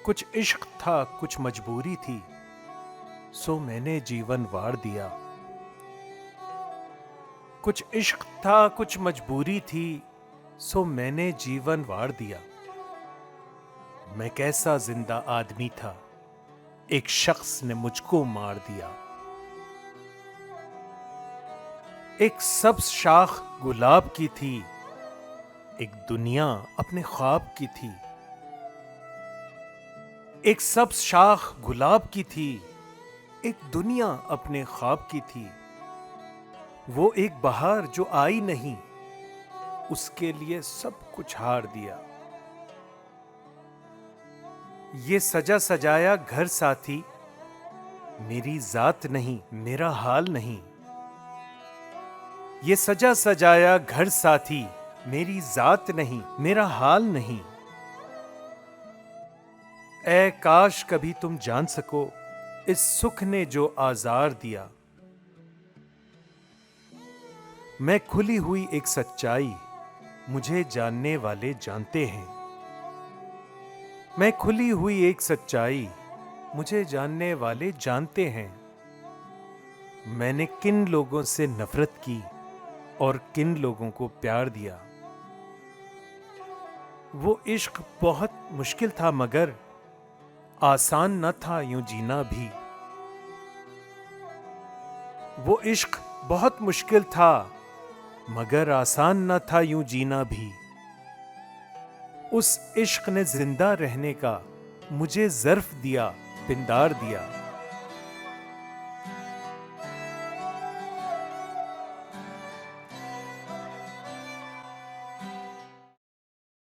कुछ इश्क था, कुछ मजबूरी थी, सो मैंने जीवन वार दिया। कुछ इश्क था, कुछ मजबूरी थी, सो मैंने जीवन वार दिया। मैं कैसा जिंदा आदमी था, एक शख्स ने मुझको मार दिया। एक सब्ज शाख गुलाब की थी, एक दुनिया अपने ख्वाब की थी। एक सब्ज शाख गुलाब की थी, एक दुनिया अपने ख्वाब की थी। वो एक बहार जो आई नहीं, उसके लिए सब कुछ हार दिया। ये सजा सजाया घर साथी, मेरी जात नहीं, मेरा हाल नहीं। ये सजा सजाया घर साथी, मेरी जात नहीं, मेरा हाल नहीं। ऐ काश कभी तुम जान सको, इस सुख ने जो आजार दिया। मैं खुली हुई एक सच्चाई, मुझे जानने वाले जानते हैं। मैं खुली हुई एक सच्चाई, मुझे जानने वाले जानते हैं। मैंने किन लोगों से नफरत की और किन लोगों को प्यार दिया। वो इश्क बहुत मुश्किल था, मगर आसान न था यूं जीना भी। वो इश्क बहुत मुश्किल था, मगर आसान न था यूं जीना भी। उस इश्क ने जिंदा रहने का मुझे ज़र्फ दिया, पिंदार दिया।